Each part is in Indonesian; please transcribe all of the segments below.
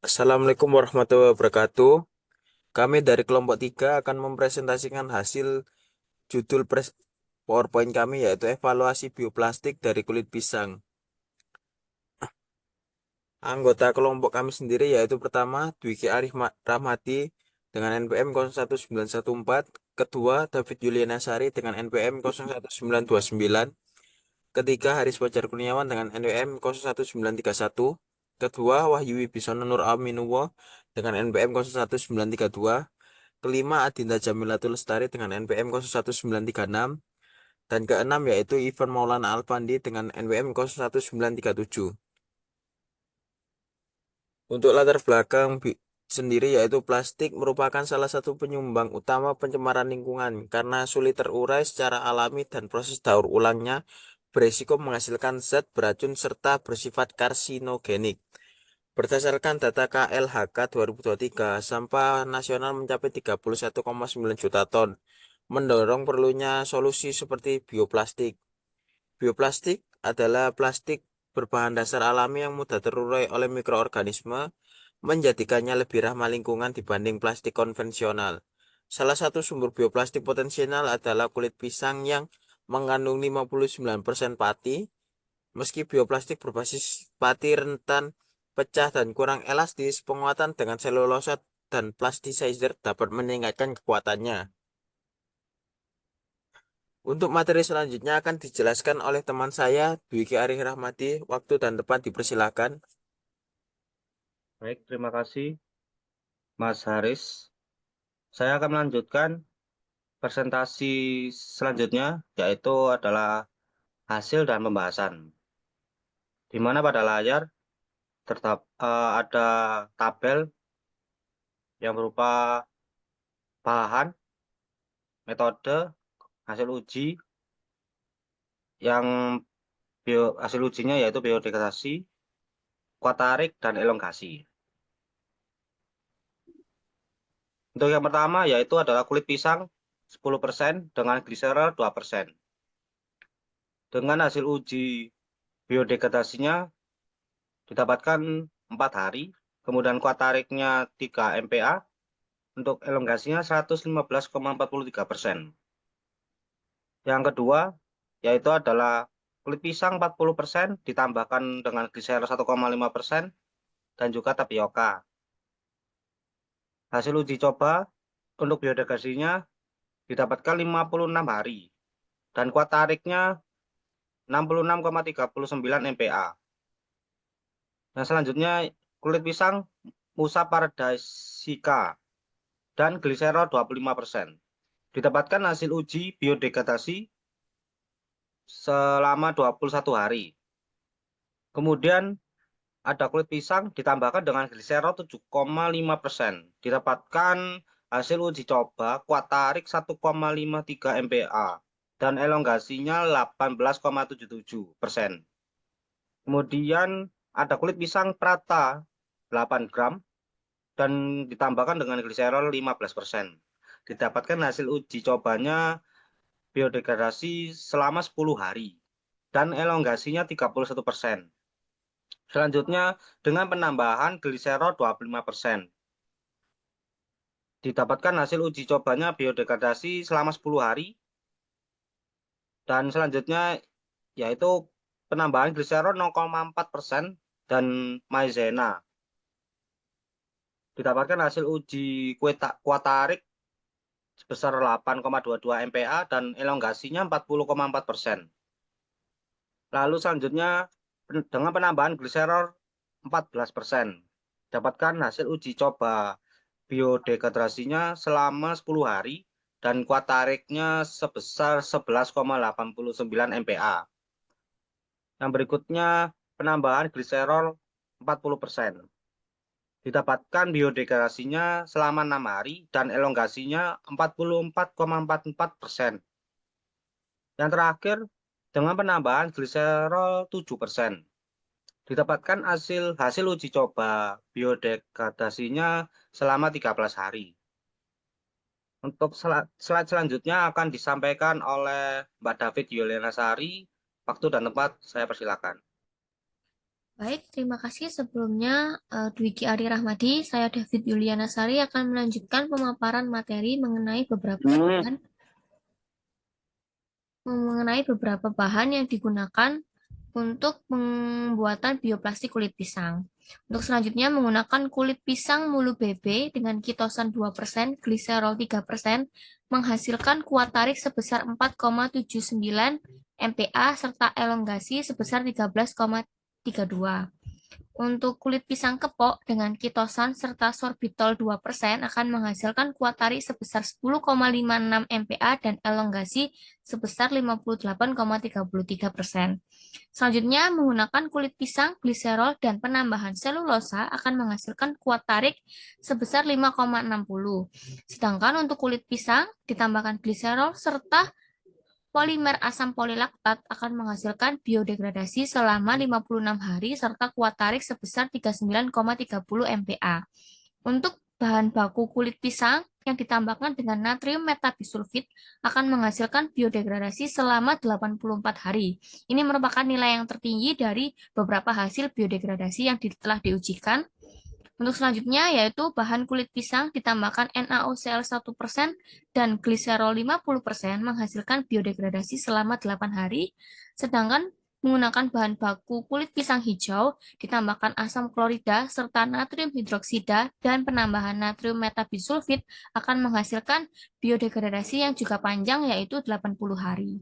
Assalamualaikum warahmatullahi wabarakatuh. Kami dari kelompok 3 akan mempresentasikan hasil judul PowerPoint kami yaitu evaluasi bioplastik dari kulit pisang. Anggota kelompok kami sendiri yaitu pertama Dwiki Arif Rahmati dengan NPM 01914, kedua David Yuliana Sari dengan NPM 01929, ketiga Haris Fajar Kurniawan dengan NPM 01931, kedua Wahyu Wibisono Nur Aminuwo dengan NPM 01932, kelima Adinda Jamilatul Lestari dengan NPM 01936, dan keenam yaitu Ivan Maulana Alfandi dengan NPM 01937. Untuk latar belakang sendiri yaitu plastik merupakan salah satu penyumbang utama pencemaran lingkungan karena sulit terurai secara alami dan proses daur ulangnya berisiko menghasilkan zat beracun serta bersifat karsinogenik. Berdasarkan data KLHK 2023, sampah nasional mencapai 31,9 juta ton, mendorong perlunya solusi seperti bioplastik. Bioplastik adalah plastik berbahan dasar alami yang mudah terurai oleh mikroorganisme, menjadikannya lebih ramah lingkungan dibanding plastik konvensional. Salah satu sumber bioplastik potensial adalah kulit pisang yang mengandung 59% pati. Meski bioplastik berbasis pati rentan pecah dan kurang elastis, penguatan dengan selulosa dan plasticizer dapat meningkatkan kekuatannya. Untuk materi selanjutnya akan dijelaskan oleh teman saya, Dwiki Arif Rahmati. Waktu dan tempat dipersilakan. Baik, terima kasih Mas Haris. Saya akan melanjutkan presentasi selanjutnya, yaitu adalah hasil dan pembahasan. Di mana pada layar ada tabel yang berupa bahan, metode, hasil uji, yang hasil ujinya yaitu biodegradasi, kuat tarik, dan elongasi. Untuk yang pertama yaitu adalah kulit pisang 10% dengan gliserol 2%. Dengan hasil uji biodegradasinya didapatkan 4 hari, kemudian kuat tariknya 3 MPa, untuk elongasinya 115,43%. Yang kedua, yaitu adalah kulit pisang 40% ditambahkan dengan gliserol 1,5% dan juga tapioka. Hasil uji coba untuk biodegradasinya didapatkan 56 hari dan kuat tariknya 66,39 MPa. Nah, selanjutnya kulit pisang Musa Paradisica dan gliserol 25%. Didapatkan hasil uji biodegradasi selama 21 hari. Kemudian ada kulit pisang ditambahkan dengan gliserol 7,5%. Didapatkan hasil uji coba kuat tarik 1,53 MPa dan elongasinya 18,77%. Kemudian ada kulit pisang Prata 8 gram dan ditambahkan dengan gliserol 15%. Didapatkan hasil uji cobanya biodegradasi selama 10 hari dan elongasinya 31%. Selanjutnya dengan penambahan gliserol 25%. Didapatkan hasil uji cobanya biodegradasi selama 10 hari dan selanjutnya yaitu penambahan gliserol 0,4% dan maizena. Didapatkan hasil uji kuat tarik sebesar 8,22 MPa dan elongasinya 40,4%. Lalu selanjutnya dengan penambahan gliserol 14%. Dapatkan hasil uji coba biodegradrasinya selama 10 hari dan kuat tariknya sebesar 11,89 MPa. Yang berikutnya penambahan gliserol 40%. Didapatkan biodegradasinya selama 6 hari dan elongasinya 44,44%. Yang terakhir, dengan penambahan gliserol 7%. Didapatkan hasil uji coba biodegradasinya selama 13 hari. Untuk slide selanjutnya akan disampaikan oleh Mbak David Yuliana Sari. Waktu dan tempat saya persilakan. Baik, terima kasih sebelumnya Dwiki Ari Rahmadi. Saya David Yuliana Sari akan melanjutkan pemaparan materi mengenai beberapa bahan yang digunakan untuk pembuatan bioplastik kulit pisang. Untuk selanjutnya menggunakan kulit pisang mulu BB dengan kitosan 2%, gliserol 3%, menghasilkan kuat tarik sebesar 4,79 MPa serta elongasi sebesar 13,32. Untuk kulit pisang kepok dengan kitosan serta sorbitol 2% akan menghasilkan kuat tarik sebesar 10,56 MPa dan elongasi sebesar 58,33%. Selanjutnya, menggunakan kulit pisang, gliserol, dan penambahan selulosa akan menghasilkan kuat tarik sebesar 5,60. Sedangkan untuk kulit pisang, ditambahkan gliserol serta polimer asam polilaktat akan menghasilkan biodegradasi selama 56 hari serta kuat tarik sebesar 39,30 MPa. Untuk bahan baku kulit pisang yang ditambahkan dengan natrium metabisulfit akan menghasilkan biodegradasi selama 84 hari. Ini merupakan nilai yang tertinggi dari beberapa hasil biodegradasi yang telah diujikan. Untuk selanjutnya yaitu bahan kulit pisang ditambahkan NaOCl 1% dan gliserol 50% menghasilkan biodegradasi selama 8 hari, sedangkan menggunakan bahan baku kulit pisang hijau ditambahkan asam klorida serta natrium hidroksida dan penambahan natrium metabisulfit akan menghasilkan biodegradasi yang juga panjang yaitu 80 hari.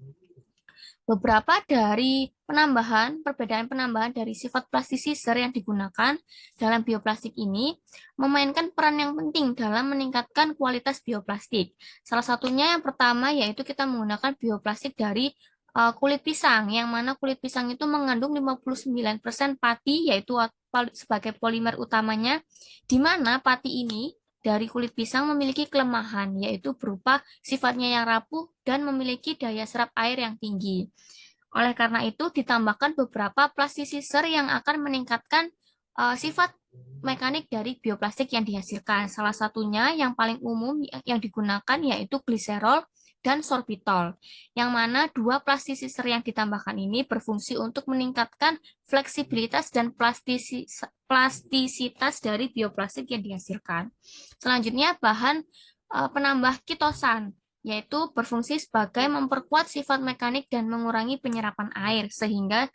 Beberapa dari perbedaan penambahan dari sifat plasticizer yang digunakan dalam bioplastik ini memainkan peran yang penting dalam meningkatkan kualitas bioplastik. Salah satunya yang pertama yaitu kita menggunakan bioplastik dari kulit pisang, yang mana kulit pisang itu mengandung 59% pati, yaitu sebagai polimer utamanya, di mana pati ini dari kulit pisang memiliki kelemahan, yaitu berupa sifatnya yang rapuh dan memiliki daya serap air yang tinggi. Oleh karena itu, ditambahkan beberapa plasticizer yang akan meningkatkan sifat mekanik dari bioplastik yang dihasilkan. Salah satunya yang paling umum yang digunakan yaitu gliserol dan sorbitol, yang mana dua plasticizer yang ditambahkan ini berfungsi untuk meningkatkan fleksibilitas dan plastisitas dari bioplastik yang dihasilkan. Selanjutnya, bahan penambah kitosan, yaitu berfungsi sebagai memperkuat sifat mekanik dan mengurangi penyerapan air, sehingga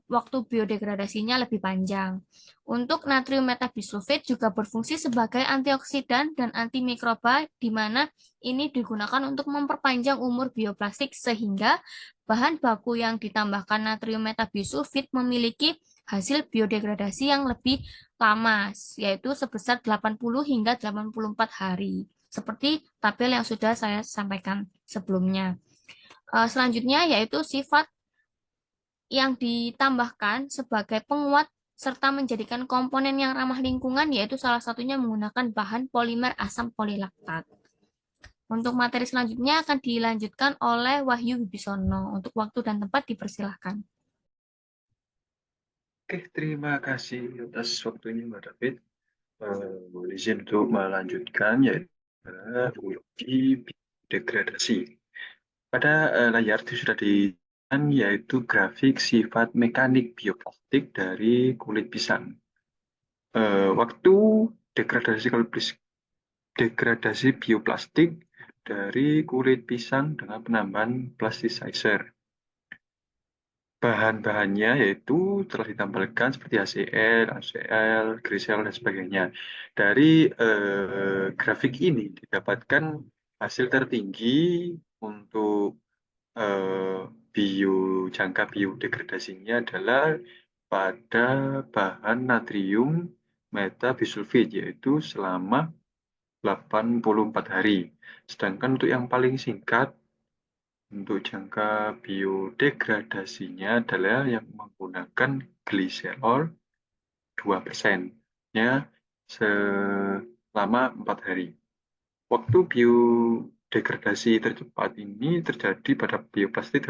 waktu biodegradasinya lebih panjang. Untuk natrium metabisulfit juga berfungsi sebagai antioksidan dan antimikroba, di mana ini digunakan untuk memperpanjang umur bioplastik, sehingga bahan baku yang ditambahkan natrium metabisulfit memiliki hasil biodegradasi yang lebih lama, yaitu sebesar 80 hingga 84 hari, seperti tabel yang sudah saya sampaikan sebelumnya. Selanjutnya yaitu sifat yang ditambahkan sebagai penguat serta menjadikan komponen yang ramah lingkungan, yaitu salah satunya menggunakan bahan polimer asam polilaktat. Untuk materi selanjutnya akan dilanjutkan oleh Wahyu Wibisono. Untuk waktu dan tempat dipersilahkan. Oke, terima kasih atas waktunya Mbak David. Mohon izin untuk melanjutkan yaitu uji degradasi. Pada layar itu sudah dilihat yaitu grafik sifat mekanik bioplastik dari kulit pisang. Waktu degradasi bioplastik dari kulit pisang dengan penambahan plasticizer. Bahan-bahannya yaitu telah ditambahkan seperti HCl, HCl, gliserol, dan sebagainya. Dari grafik ini didapatkan hasil tertinggi untuk jangka biodegradasinya adalah pada bahan natrium metabisulfit, yaitu selama 84 hari. Sedangkan untuk yang paling singkat, untuk jangka biodegradasinya adalah yang menggunakan gliserol 2% nya selama 4 hari. Waktu biodegradasi tercepat ini terjadi pada bioplastik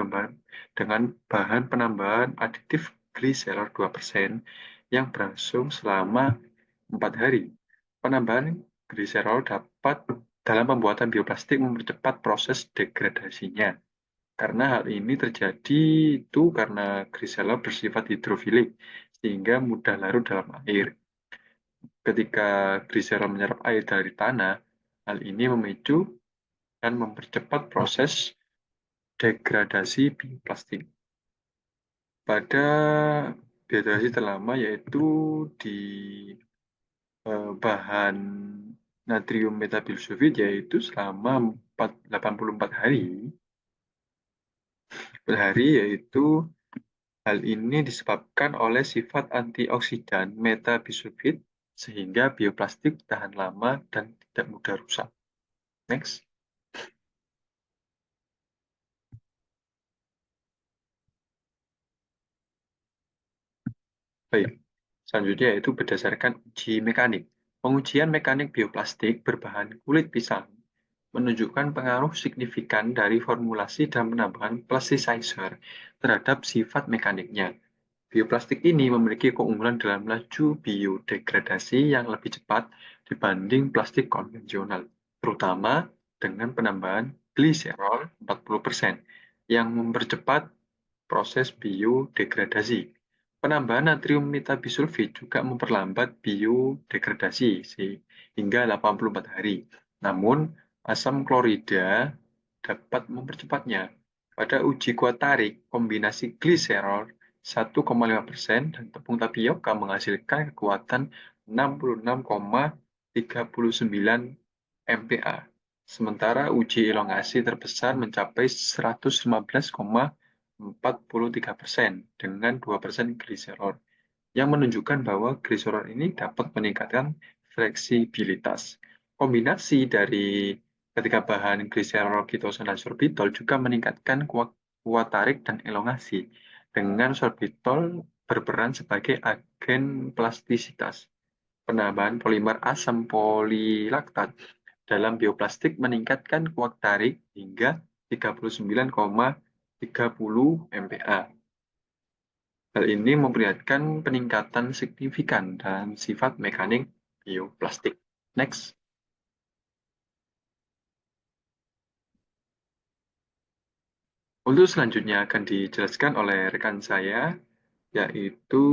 dengan bahan penambahan aditif gliserol 2% yang berlangsung selama 4 hari. Penambahan gliserol dapat dalam pembuatan bioplastik mempercepat proses degradasinya. Karena hal ini terjadi itu karena gliserol bersifat hidrofilik, sehingga mudah larut dalam air. Ketika gliserol menyerap air dari tanah, hal ini memicu dan mempercepat proses degradasi bioplastik. Pada degradasi terlama yaitu di bahan natrium metabilsulfit yaitu selama 84 hari per hari, yaitu hal ini disebabkan oleh sifat antioksidan metabisulfit sehingga bioplastik tahan lama dan tidak mudah rusak. Next. Baik, selanjutnya yaitu berdasarkan uji mekanik. Pengujian mekanik bioplastik berbahan kulit pisang menunjukkan pengaruh signifikan dari formulasi dan penambahan plasticizer terhadap sifat mekaniknya. Bioplastik ini memiliki keunggulan dalam laju biodegradasi yang lebih cepat dibanding plastik konvensional, terutama dengan penambahan gliserol 40% yang mempercepat proses biodegradasi. Penambahan natrium metabisulfit juga memperlambat biodegradasi hingga 84 hari. Namun, asam klorida dapat mempercepatnya. Pada uji kuat tarik, kombinasi gliserol 1,5% dan tepung tapioka menghasilkan kekuatan 66,39 MPa. Sementara uji elongasi terbesar mencapai 115,43% dengan 2% gliserol, yang menunjukkan bahwa gliserol ini dapat meningkatkan fleksibilitas. Kombinasi dari ketiga bahan gliserol, ketosan, dan sorbitol juga meningkatkan kuat tarik dan elongasi, dengan sorbitol berperan sebagai agen plastisitas. Penambahan polimer asam polilaktat dalam bioplastik meningkatkan kuat tarik hingga 39,30 MPa. Hal ini memperlihatkan peningkatan signifikan dalam sifat mekanik bioplastik. Next. Untuk selanjutnya akan dijelaskan oleh rekan saya, yaitu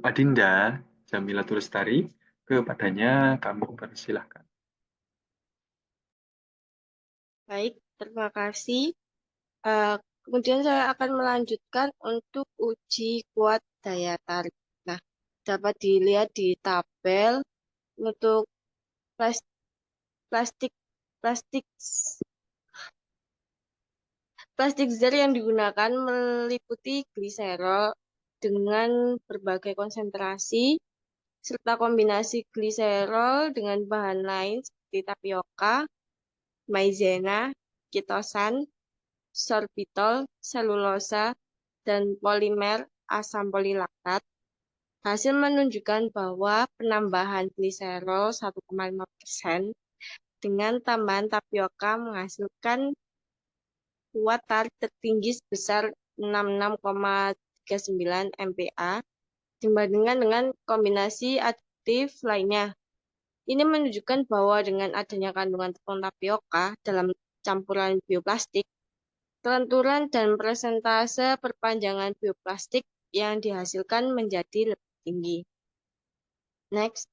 Adinda Jamilatul Lestari. Kepadanya kami persilahkan. Baik, terima kasih. Kemudian saya akan melanjutkan untuk uji kuat daya tarik. Nah, dapat dilihat di tabel untuk plastik zer yang digunakan meliputi gliserol dengan berbagai konsentrasi serta kombinasi gliserol dengan bahan lain seperti tapioka, maizena, ketosan, sorbitol, selulosa, dan polimer asam polilaktat. Hasil menunjukkan bahwa penambahan gliserol 1,5% dengan tambahan tapioka menghasilkan kuat tarik tertinggi sebesar 66,39 MPa dibandingkan dengan kombinasi aditif lainnya. Ini menunjukkan bahwa dengan adanya kandungan tepung tapioka dalam campuran bioplastik, kelenturan dan persentase perpanjangan bioplastik yang dihasilkan menjadi lebih tinggi. Next.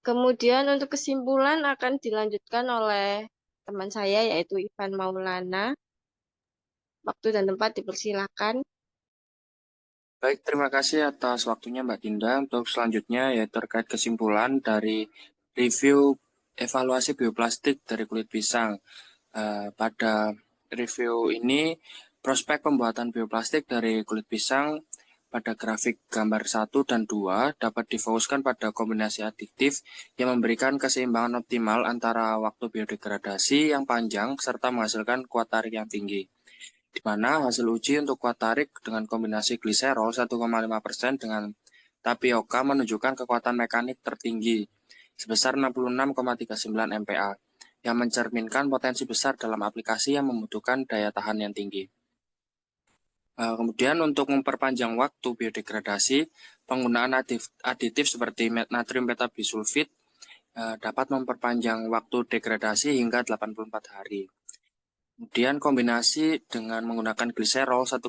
Kemudian untuk kesimpulan akan dilanjutkan oleh teman saya yaitu Ivan Maulana. Waktu dan tempat dipersilakan. Baik, terima kasih atas waktunya Mbak Dinda. Untuk selanjutnya ya terkait kesimpulan dari review evaluasi bioplastik dari kulit pisang. Pada review ini, prospek pembuatan bioplastik dari kulit pisang pada grafik gambar 1 dan 2 dapat difokuskan pada kombinasi adiktif yang memberikan keseimbangan optimal antara waktu biodegradasi yang panjang serta menghasilkan kuat tarik yang tinggi, di mana hasil uji untuk kuat tarik dengan kombinasi gliserol 1,5% dengan tapioka menunjukkan kekuatan mekanik tertinggi sebesar 66,39 MPa, yang mencerminkan potensi besar dalam aplikasi yang membutuhkan daya tahan yang tinggi. Kemudian untuk memperpanjang waktu biodegradasi, penggunaan aditif seperti natrium metabisulfit dapat memperpanjang waktu degradasi hingga 84 hari. Kemudian kombinasi dengan menggunakan gliserol 1,5%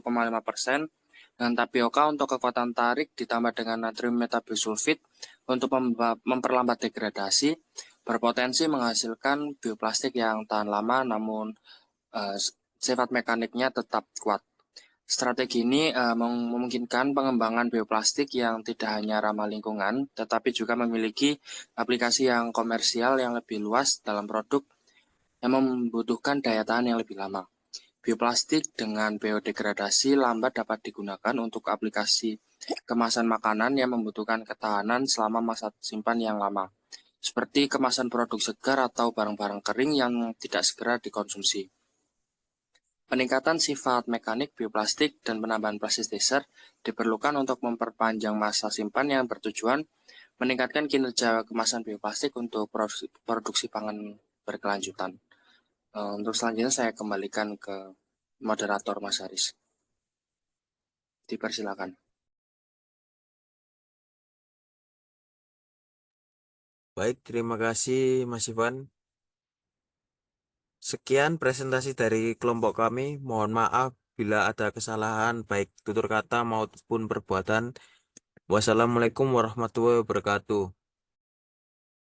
dengan tapioka untuk kekuatan tarik ditambah dengan natrium metabisulfit untuk memperlambat degradasi, berpotensi menghasilkan bioplastik yang tahan lama namun sifat mekaniknya tetap kuat. Strategi ini memungkinkan pengembangan bioplastik yang tidak hanya ramah lingkungan, tetapi juga memiliki aplikasi yang komersial yang lebih luas dalam produk yang membutuhkan daya tahan yang lebih lama. Bioplastik dengan biodegradasi lambat dapat digunakan untuk aplikasi kemasan makanan yang membutuhkan ketahanan selama masa simpan yang lama, seperti kemasan produk segar atau barang-barang kering yang tidak segera dikonsumsi. Peningkatan sifat mekanik bioplastik dan penambahan plasticizer diperlukan untuk memperpanjang masa simpan yang bertujuan meningkatkan kinerja kemasan bioplastik untuk produksi pangan berkelanjutan. Untuk selanjutnya saya kembalikan ke moderator Mas Haris. Dipersilakan. Baik, terima kasih Mas Ivan. Sekian presentasi dari kelompok kami. Mohon maaf bila ada kesalahan baik tutur kata maupun perbuatan. Wassalamualaikum warahmatullahi wabarakatuh.